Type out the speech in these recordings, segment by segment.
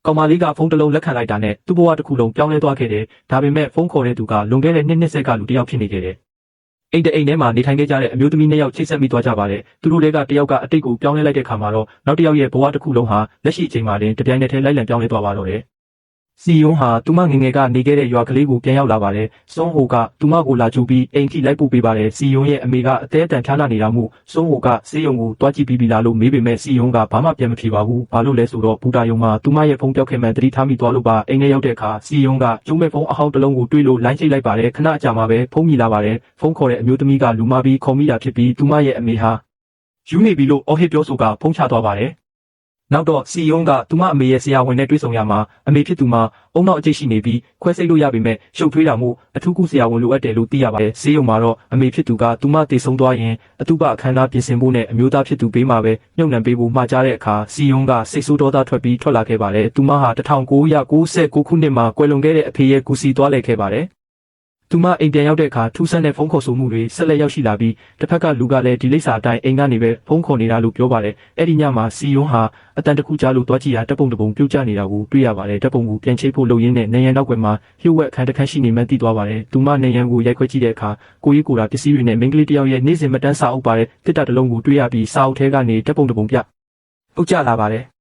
ကောင်မလေးကဖုန်းတစ်လုံးလက်ခံလိုက်တာနဲ့သူ့ဘဝတစ်ခုလုံးပြောင်းလဲသွားခဲ့တယ်။ဒါပေမဲ့ဖုန်းခေါ်တဲ့သူကလွန်ခဲ့တဲ့နှစ်ဆက်ကလူတစ်ယောက်ဖြစ်နေခဲ့တယ်။အိမ်ထဲမှာနေထိုင်ခဲ့ကြတဲ့အမျိုးသမီး2ယောက်ချိတ်ဆက်မိသွားကြပါတယ်။သူတို့တွေကတစ်ယောက်ကအတိတ်ကိုပြောင်းလဲလိုက်တဲ့ခါမှာတော့နောက်တစ်ယောက်ရဲ့ဘဝတစ်ခုလုံးဟာလက်ရှိအချိန်မှာတင်တပြိုင်နက်တည်းလိုက်လံပြောင်းလဲသွားပါတော့တယ်။စီယွန်းဟာသူမငယ်ငယ်ကနေခဲ့တဲ့ရွာကလေးကိုပြန်ရောက်လာပါတယ်။စွန်းဟိုကသူမကိုလာကြိုပြီးအိမ်ထိလိုက်ပို့ပေးပါတယ်။စီယွန်းရဲ့အမေကအသေးအတန်ဖျားနာနေတာမို့စွန်းဟိုကဆေးရုံကိုတွားကြည့်ပြီးပြီလားလို့မေးပေမဲ့စီယွန်းကဘာမှပြန်မဖြေပါဘူး။ဘာလို့လဲဆိုတော့ဘူတာယုံမှာသူမရဲ့ဖုန်းပြောက်ခဲ့မှန်သတိထားမိသွားလို့ပါ။အိမ်ထဲရောက်တဲ့အခါစီယွန်းကကျုံးမဲ့ဖုန်းအဟောင်းတစ်လုံးကိုတွေ့လို့လိုင်းချိတ်လိုက်ပါတယ်။ခဏကြာမှပဲဖုန်းမြည်လာပါတယ်။ဖုန်းခေါ်တဲ့အမျိုးသမီးကလူမပြီးခေါ်မိတာဖြစ်ပြီးသူမရဲ့အမေဟာယူနေပြီလို့အော်ဟစ်ပြောဆိုကဖုန်းချသွားပါတယ်။နောက်တော့စီယွန်းကသူမအမေရဲ့ဆရာဝန်နဲ့တွေ့ဆုံရမှာအမေဖြစ်သူမှာအုံနောက်အကျိတ်ရှိနေပြီးခွဲစိတ်လို့ရပေမဲ့ရှုပ်ထွေးတာမို့အထူးကုဆရာဝန်လိုအပ်တယ်လို့သိရပါတယ်။ဆေးရုံမှာတော့အမေဖြစ်သူကသူမတည်ဆုံသွားရင်အတူပအခမ်းအနားပြင်ဆင်ဖို့နဲ့အမျိုးသားဖြစ်သူပေးမှာပဲညှို့နှံပေးဖို့မှာကြားတဲ့အခါစီယွန်းကစိတ်ဆိုးဒေါသထွက်လာခဲ့ပါတယ်။သူမဟာ1996ခုနှစ်မှာကွယ်လွန်ခဲ့တဲ့အဖေရဲ့ကူစီသွားလည်ခဲ့ပါတယ်။သူမအိမ်ပြန်ရောက်တဲ့အခါထူးဆန်းတဲ့ဖုန်းခေါ်ဆိုမှုတွေဆက်လက်ရောက်ရှိလာပြီးတစ်ဖက်ကလူကလည်းဒီလိပ်စာအတိုင်းအိမ်ကနေပဲဖုန်းခေါ်နေတာလို့ပြောပါတယ်။အဲ့ဒီညမှာစီယွန်းဟာအတန်တခုကြားလို့တွားကြည့်ရတပ်ပုံပြုတ်ကျနေတာကိုတွေ့ရပါတယ်။တပ်ပုံကိုပြန်ချိတ်ဖို့လုပ်ရင်းနဲ့နေရန်နောက်ွယ်မှာလျှို့ဝှက်အခန်းတစ်ခန်းရှိနေမှသိသွားပါတယ်။သူမနေရန်ကိုရိုက်ခွဲကြည့်တဲ့အခါကိုကြီးကိုယ်တာပစ္စည်းတွေနဲ့မိန်းကလေးတစ်ယောက်ရဲ့နေ့စဉ်မတန်းစာအုပ်ပါတဲ့တစ်တာတစ်လုံးကိုတွေ့ရပြီးစာအုပ်ထဲကနေတပ်ပုံပြပုတ်ကျလာပါတယ်။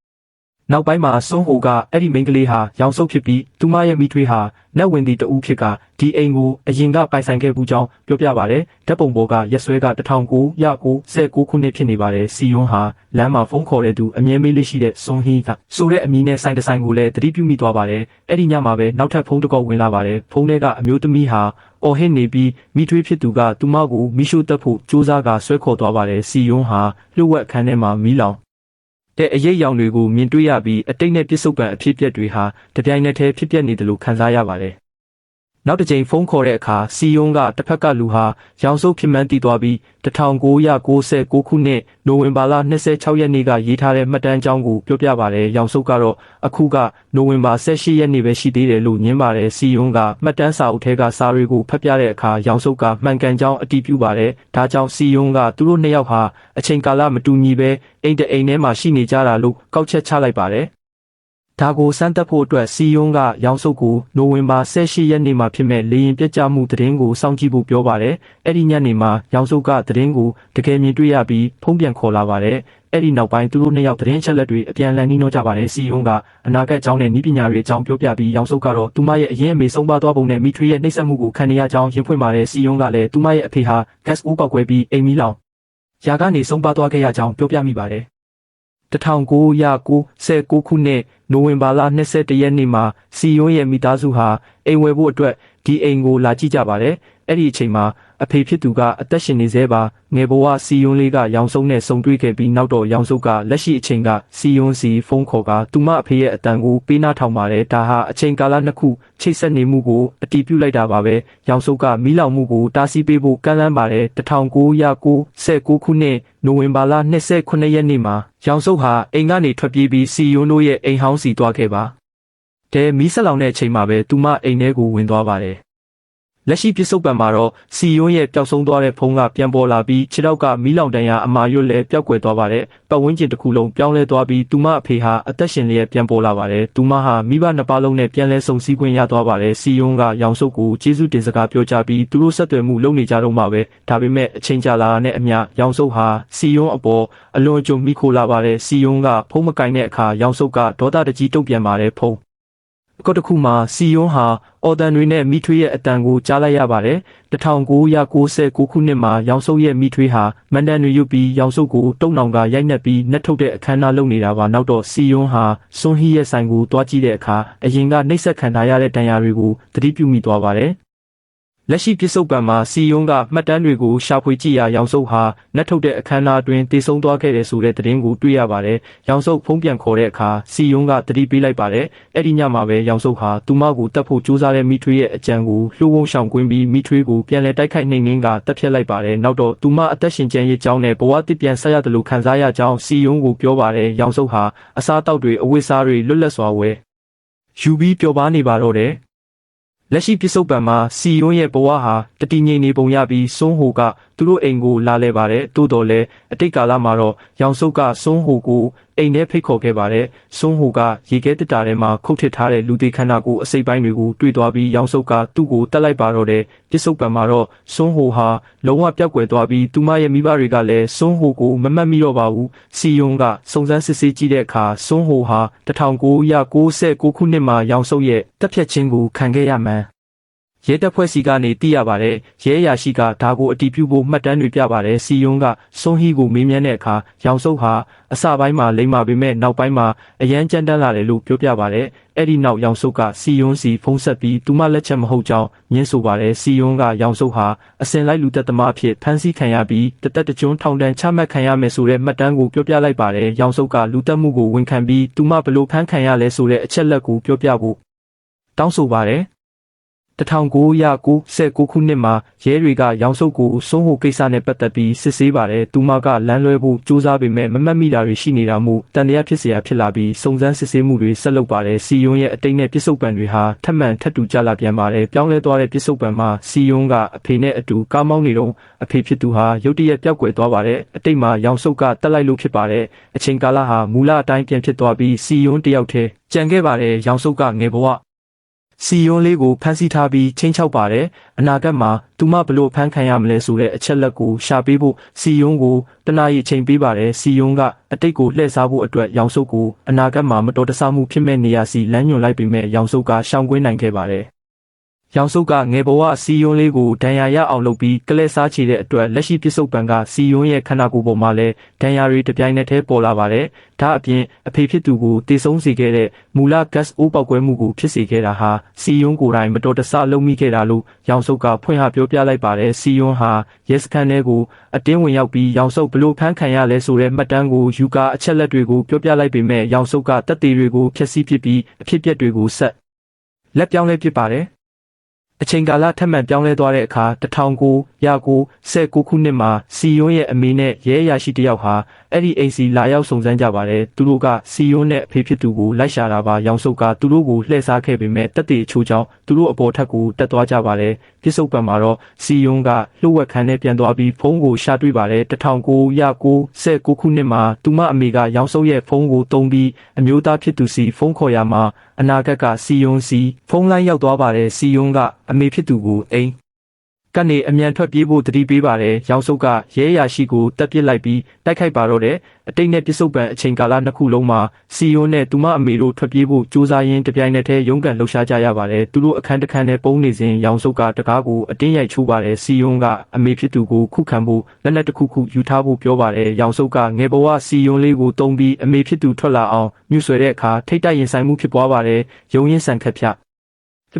နောက်ပိုင်းမှာစွန်းဟိုကအဲ့ဒီမိန်းကလေးဟာရောင်စုပ်ဖြစ်ပြီးသူမရဲ့မိထွေးဟာနတ်ဝင်သည်တဦးဖြစ်ကဒီအိမ်ကိုအရင်ကပိုင်ဆိုင်ခဲ့ဘူးကြောင်းပြောပြပါတယ်။ဓာတ်ပုံပေါ်ကရက်စွဲက1996ခုနှစ်ဖြစ်နေပါတယ်။စီယွန်းဟာလမ်းမှာဖုန်းခေါ်တဲ့သူအမြဲမေးလေးရှိတဲ့စွန်းဟီကဆိုတဲ့အမည်နဲ့ဆိုင်ကိုလည်းသတိပြုမိသွားပါတယ်။အဲ့ဒီညမှာပဲနောက်ထပ်ဖုန်းတစ်ခေါက်ဝင်လာပါတယ်။ဖုန်းထဲကအမျိုးသမီးဟာအော်ဟစ်နေပြီးမိထွေးဖြစ်သူကသူမကိုမိရှို့တက်ဖို့ကြိုးစားကဆွဲခေါ်သွားပါတယ်။စီယွန်းဟာလျှို့ဝှက်အခန်းထဲမှာမီးလောင်တဲ့အရေးရောင်တွေကိုမြင်တွေ့ရပြီးအတိတ်နဲ့ပြစ္ဆုတ်ပံအဖြစ်အပျက်တွေဟာတပြိုင်နက်တည်းဖြစ်ပျက်နေတယ်လို့ခံစားရပါတယ်။နောက်တစ်ကြိမ်ဖုန်းခေါ်တဲ့အခါစီယွန်းကတစ်ဖက်ကလူဟာရောင်စုပ်ဖြစ်မှန်းသိသွားပြီး1996ခုနှစ်နိုဝင်ဘာလ26ရက်နေ့ကရေးထားတဲ့မှတ်တမ်းကြောင်းကိုပြောပြပါတယ်။ရောင်စုပ်ကတော့အခုကနိုဝင်ဘာ18ရက်နေ့ပဲရှိသေးတယ်လို့ညင်းပါတယ်။စီယွန်းကမှတ်တမ်းစာအုပ်ထဲကစာတွေကိုဖတ်ပြတဲ့အခါရောင်စုပ်ကမှန်ကန်ကြောင်းအတည်ပြုပါတယ်။ဒါကြောင့်စီယွန်းကသူတို့နှစ်ယောက်ဟာအချိန်ကာလမတူညီပဲအိမ်ထဲမှာရှိနေကြတာလို့ကောက်ချက်ချလိုက်ပါတယ်။ဒါကိုစမ်းသပ်ဖို့အတွက်စီယွန်းကရောင်စုပ်ကိုနိုဝင်ဘာ18ရက်နေ့မှာဖြစ်မဲ့လေရင်ပြတ်ကျမှုသတင်းကိုစောင့်ကြည့်ဖို့ပြောပါတယ်။အဲ့ဒီညနေမှာရောင်စုပ်ကသတင်းကိုတကယ်မြင်တွေ့ရပြီးဖုန်းပြန်ခေါ်လာပါတယ်။အဲ့ဒီနောက်ပိုင်းသူတို့နှစ်ယောက်သတင်းချက်လက်တွေအပြန်အလှန်နှီးနှောကြပါတယ်။စီယွန်းကအနာဂတ်အကြောင်းနဲ့နည်းပညာတွေအကြောင်းပြောပြပြီးရောင်စုပ်ကတော့သူမရဲ့အရင်အမေဆုံးပါသွားပုံနဲ့မိထွေးရဲ့နှိပ်စက်မှုကိုခံနေရကြောင်းရင်ဖွင့်ပါတယ်။စီယွန်းကလည်းသူမရဲ့အဖေဟာဂက်စ်ဦးပောက်ကွဲပြီးအိမ်မီးလောင်ရာကနေဆုံးပါသွားခဲ့ရကြောင်းပြောပြမိပါတယ်။1996ခုနှစ်နိုဝင်ဘာလ21ရက်နေ့မှာစီယွန်းရဲ့မိသားစုဟာအိမ်ဝယ်ဖို့အတွက်ဒီအိမ်ကိုလာကြည့်ကြပါတယ်။အဲ့ဒီအချိန်မှာအဖေဖြစ်သူကအသက်ရှင်နေသေးပါငယ်ဘဝစီယွန်းလေးကရောင်စုံနဲ့ဆုံတွေ့ခဲ့ပြီးနောက်တော့ရောင်စုံကလက်ရှိအချိန်ကစီယွန်းစီဖုန်းခေါ်ကသူမအဖေရဲ့အတန်ကိုပေးနာထောင်ပါတယ်။ဒါဟာအချိန်ကာလနှစ်ခုချိတ်ဆက်နေမှုကိုအတည်ပြုလိုက်တာပါပဲ။ရောင်စုံကမီးလောင်မှုကိုတားဆီးပေးဖို့ကမ်းလှမ်းပါတယ်။1996ခုနှစ်နိုဝင်ဘာလ29ရက်နေ့မှာရောင်စုံဟာအိမ်ကနေထွက်ပြေးပြီးစီယွန်းတို့ရဲ့အိမ်ဟောင်းစီသွားခဲ့ပါ။မီးဆက်လောင်တဲ့အချိန်မှာပဲသူမအိမ်ထဲကိုဝင်သွားပါတယ်။လက်ရှိပြစ္ဆုတ်ပံမှာတော့စီယွန်းရဲ့ပျောက်ဆုံးသွားတဲ့ဖုန်းကပြန်ပေါ်လာပြီးခြေထောက်ကမီးလောင်တန်းရာအမာရွတ်လဲပျောက်ကွယ်သွားပါတယ်။ပတ်ဝန်းကျင်တစ်ခုလုံးပြောင်းလဲသွားပြီးသူမအဖေဟာအသက်ရှင်လျက်ပြန်ပေါ်လာပါတယ်။သူမဟာမိဘနှစ်ပါးလုံးနဲ့ပြန်လဲဆုံစည်းခွင့်ရသွားပါတယ်။စီယွန်းကရောင်စုပ်ကိုကျေးဇူးတင်စကားပြောကြပြီးသူတို့ဆက်သွယ်မှုလုပ်နေကြတော့မှပဲဒါပေမဲ့အချိန်ကြာလာတဲ့အမျှရောင်စုပ်ဟာစီယွန်းအပေါ်အလွန်အကျွံမိခိုလာပါတယ်။စီယွန်းကဖုန်းမကင်တဲ့အခါရောင်စုပ်ကဒေါသတကြီးတုံ့ပြန်ပါတယ်ဖုန်းတစ်ခုမှာစီယွန်းဟာအော်တန်တွေနဲ့မိထွေးရဲ့အတန်ကိုကြားလိုက်ရပါတယ်။1996ခုနှစ်မှာရောင်စုပ်ရဲ့မိထွေးဟာမန်တန်တွေယူပြီးရောင်စုပ်ကိုတုံနောင်ကရိုက်နှက်ပြီးနှက်ထုတ်တဲ့အခမ်းအနားလုပ်နေတာပါ။နောက်တော့စီယွန်းဟာစွန်းဟီရဲ့ဆိုင်ကိုတွားကြည့်တဲ့အခါအရင်ကနှိပ်စက်ခံထားရတဲ့ဒဏ်ရာတွေကိုသတိပြုမိသွားပါတယ်။လက်ရှိပြစ္ဆုတ်ပံမှာစီယွန်းကမှတ်တမ်းတွေကိုရှာဖွေကြည့်ရာရောင်စုပ်ဟာနှက်ထုတ်တဲ့အခမ်းအနားအတွင်းတည်ဆုံသွားခဲ့တဲ့ဆိုတဲ့သတင်းကိုတွေ့ရပါတယ်။ရောင်စုပ်ဖုံးပြန်ခေါ်တဲ့အခါစီယွန်းကသတိပေးလိုက်ပါတယ်။အဲ့ဒီညမှာပဲရောင်စုပ်ဟာသူမကိုတတ်ဖို့ကြိုးစားတဲ့မိထွေးရဲ့အကြံကိုလှိုးဝုန်းရှောင်ကွင်းပြီးမိထွေးကိုပြန်လဲတိုက်ခိုက်နှိမ်နင်းကတပ်ဖြတ်လိုက်ပါတယ်။နောက်တော့သူမအသက်ရှင်ကျန်ရစ်ကြောင်းနဲ့ဘဝတစ်ပြန်ဆက်ရတယ်လို့ခံစားရကြောင်းစီယွန်းကိုပြောပါတယ်။ရောင်စုပ်ဟာအစားအသောက်တွေအဝတ်စားတွေလွတ်လပ်စွာဝယ်ယူပြီးပျော်ပါနေပါတော့တယ်။လက်ရှိပြစ္ဆုတ်ပံမှာစီယွန်းရဲ့ဘဝဟာတတိငိမ့်နေပုံရပြီးစွန်းဟိုကသူတို့အိမ်ကိုလာလဲပါတယ်တိုးတော်လဲအတိတ်ကာလမှာတော့ရောင်စုပ်ကစွန်းဟိုကို အိမ်ထဲဖိတ်ခေါ်ခဲ့ပါတယ်။စွန်းဟိုကရေခဲတစ်တာထဲမှာခုတ်ထစ်ထားတဲ့လူသေးခန္ဓာကိုယ်အစိပ်ပိုင်းတွေကိုတွေ့သွားပြီးရောင်စုပ်ကသူ့ကိုတက်လိုက်ပါတော့တယ်။ပြစ်စုံပံမှာတော့စွန်းဟိုဟာလုံးဝပျောက်ကွယ်သွားပြီးသူမရဲ့မိဘတွေကလည်းစွန်းဟိုကိုမမှတ်မိတော့ပါဘူး။စီယွန်ကစုံစမ်းစစ်ဆေးကြည့်တဲ့အခါစွန်းဟိုဟာ1996ခုနှစ်မှာရောင်စုပ်ရဲ့တပ်ဖြတ်ခြင်းကိုခံခဲ့ရမှန်းရဲတပ်ဖွဲ့စီကနေသိရပါတယ်။ရဲအရာရှိကဒါကိုအတည်ပြုဖို့မှတ်တမ်းတွေပြပါတယ်။စီယွန်ကစွန်းဟီကိုမေးမြန်းတဲ့အခါရောင်စုပ်ဟာအစပိုင်းမှာလိမ္မာပေမဲ့နောက်ပိုင်းမှာအရန်ကြမ်းတမ်းလာတယ်လို့ပြောပြပါတယ်။အဲ့ဒီနောက်ရောင်စုပ်ကစီယွန်စီဖုံးဆက်ပြီးသူမလက်ချက်မဟုတ်ကြောင်းညှင်းဆိုပါတယ်။စီယွန်ကရောင်စုပ်ဟာအစင်လိုက်လူသက်သမားအဖြစ်ဖမ်းဆီးခံရပြီးတသက်တကျွန်းထောင်ဒဏ်ချမှတ်ခံရမယ်ဆိုတဲ့မှတ်တမ်းကိုပြောပြလိုက်ပါတယ်။ရောင်စုပ်ကလူသက်မှုကိုဝန်ခံပြီးသူမဘလို့ဖမ်းခံရလဲဆိုတဲ့အချက်လက်ကိုပြောပြဖို့တောင်းဆိုပါတယ်1996ခုနှစ်မှာရဲတွေကရောင်စုပ်ကိုစွန်းဟိုကိစ္စနဲ့ပတ်သက်ပြီးစစ်ဆေးပါတယ်။သူမကလမ်းလွဲဖို့စူးစမ်းပေမဲ့မမှတ်မိတာတွေရှိနေတာမို့တန်တရားဖြစ်เสียဖြစ်လာပြီးစုံစမ်းစစ်ဆေးမှုတွေဆက်လုပ်ပါတယ်။စီယွန်ရဲ့အတိတ်နဲ့ပြစ်စုံပံတွေဟာထပ်မံထပ်တူကြလာပြန်ပါတယ်။ပြောင်းလဲသွားတဲ့ပြစ်စုံပံမှာစီယွန်ကအဖေနဲ့အတူကားမောင်းနေတော့အဖေဖြစ်သူဟာရုတ်တရက်ပျောက်ကွယ်သွားပါတယ်။အတိတ်မှာရောင်စုပ်ကတက်လိုက်လို့ဖြစ်ပါတယ်။အချိန်ကာလဟာမူလအတိုင်းပြန်ဖြစ်သွားပြီးစီယွန်တယောက်တည်းကြံခဲ့ပါတယ်။ရောင်စုပ်ကငယ်ဘဝစီယွန်လေးကိုဖမ်းဆီးထားပြီးချင်းချောက်ပါတယ်။အနာဂတ်မှာသူမဘလို့ဖမ်းခံရမလဲဆိုတဲ့အချက်လက်ကိုရှာပေးဖို့စီယွန်ကိုတနာရီချိန်ပေးပါတယ်။စီယွန်ကအတိတ်ကိုလှည့်စားဖို့အတွက်ရောင်စုပ်ကိုအနာဂတ်မှာမတော်တဆမှုဖြစ်မဲ့နေရာစီလမ်းညွှန်လိုက်ပေမဲ့ရောင်စုပ်ကရှောင်ကွင်းနိုင်ခဲ့ပါတယ်။ရောင်စုပ်ကငယ်ဘဝစီယွန်လေးကိုဒဏ်ရာရအောင်လုပ်ပြီးကလဲစားချေတဲ့အတွက်လက်ရှိပြစ်စုံပံကစီယွန်ရဲ့ခန္ဓာကိုယ်ပေါ်မှာလည်းဒဏ်ရာတွေတပြိုင်နက်တည်းပေါ်လာပါတယ်။ဒါအပြင်အဖေဖြစ်သူကိုတေဆုံးစေခဲ့တဲ့မူလဂတ်အိုးပေါက်ကွဲမှုကိုဖြစ်စေခဲ့တာဟာစီယွန်ကိုယ်တိုင်မတော်တဆလုပ်မိခဲ့တာလို့ရောင်စုပ်ကဖွင့်ဟပြောပြလိုက်ပါတယ်။စီယွန်ဟာရဲစခန်းထဲကိုအတင်းဝင်ရောက်ပြီးရောင်စုပ်ဘလို့ဖမ်းခံရလဲဆိုတဲ့မှတ်တမ်းကိုယူကာအချက်လက်တွေကိုပြောပြလိုက်ပေမဲ့ရောင်စုပ်ကတပ်သေးတွေကိုဖျက်ဆီးပစ်ပြီးအဖြစ်အပျက်တွေကိုဆက်လက်ပြောင်းလဲပစ်ပါတယ်။အချိန်ကာလထပ်မံပြောင်းလဲသွားတဲ့အခါ1996ခုနှစ်မှာစီယွန်ရဲ့အမေနဲ့ရဲအရာရှိတယောက်ဟာအဲ့ဒီအိမ်စီလာရောက်စုံစမ်းကြပါတယ်။သူတို့ကစီယွန်နဲ့အဖေဖြစ်သူကိုလိုက်ရှာတာပါ။ရောင်စုပ်ကသူတို့ကိုလှည့်စားခဲ့ပေမဲ့တက်တေအချိုးကြောင့်သူတို့အပေါ်ထက်ကိုတက်သွားကြပါတယ်။ပြစ်စုံပံမှာတော့စီယွန်ကလှုပ်ဝက်ခန်းနဲ့ပြန်သွားပြီးဖုန်းကိုရှာတွေ့ပါတယ်။1996ခုနှစ်မှာသူမအမေကရောင်စုပ်ရဲ့ဖုန်းကိုတုံးပြီးအမျိုးသားဖြစ်သူစီဖုန်းခေါ်ရမှာအနာဂတ်ကစီယွန်စီဖုန်းလိုင်းရောက်သွားပါတယ်။စီယွန်ကအမေဖြစ်သူကိုအိမ်ကနေအမြန်ထွက်ပြေးဖို့တတိပေးပါတယ်။ရောင်စုပ်ကရဲအရာရှိကိုတပ်ပစ်လိုက်ပြီးတိုက်ခိုက်ပါတော့တယ်။အတိတ်နဲ့ပြစ်စုံပံအချိန်ကာလနှစ်ခုလုံးမှာစီယွန်နဲ့သူမအမေတို့ထွက်ပြေးဖို့ကြိုးစားရင်းတပြိုင်နက်တည်းရုန်းကန်လှုပ်ရှားကြရပါတယ်။သူတို့အခန်းတစ်ခန်းနဲ့ပုံနေစဉ်ရောင်စုပ်ကတကားကိုအတင်းရိုက်ချိုးပါတယ်။စီယွန်ကအမေဖြစ်သူကိုခုခံဖို့လက်နက်တစ်ခုခုယူထားဖို့ပြောပါတယ်။ရောင်စုပ်ကငယ်ဘဝစီယွန်လေးကိုတုံးပြီးအမေဖြစ်သူထွက်လာအောင်မြှုပ်ဆွဲတဲ့အခါထိတ်တိုက်ရင်ဆိုင်မှုဖြစ်ပွားပါတယ်။ရုံရင်းဆန်ခတ်ဖြတ်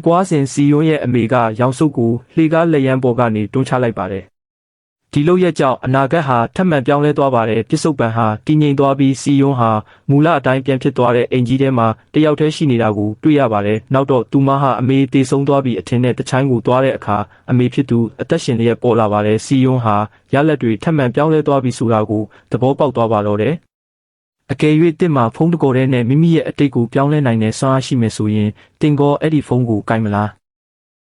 ပွားစဉ်စီယွန်ရဲ့အမေကရောင်စုပ်ကိုလှေကားလက်ရန်ပေါ်ကနေတွန်းချလိုက်ပါတယ်။ဒီလိုရဲ့ကြောင့်အနာဂတ်ဟာထပ်မံပြောင်းလဲသွားပါတယ်။ပြစ်စုံပံဟာတည်ငြိမ်သွားပြီးစီယွန်ဟာမူလအတိုင်းပြန်ဖြစ်သွားတဲ့အိမ်ကြီးထဲမှာတယောက်တည်းရှိနေတာကိုတွေ့ရပါတယ်။နောက်တော့သူမဟာအမေတေဆုံးသွားပြီးအထင်နဲ့တချိုင်းကိုသွားတဲ့အခါအမေဖြစ်သူအသက်ရှင်လျက်ပေါ်လာပါတယ်။စီယွန်ဟာရလက်တွေထပ်မံပြောင်းလဲသွားပြီးဆိုတာကိုသဘောပေါက်သွားပါတော့တယ်။အကယ်၍တစ်မှာဖုန်းတကော်တဲ့နဲ့မိမိရဲ့အတိတ်ကိုပြောင်းလဲနိုင်တဲ့စွမ်းအားရှိမယ်ဆိုရင်တင်ကောအဲ့ဒီဖုန်းကိုကင်မလား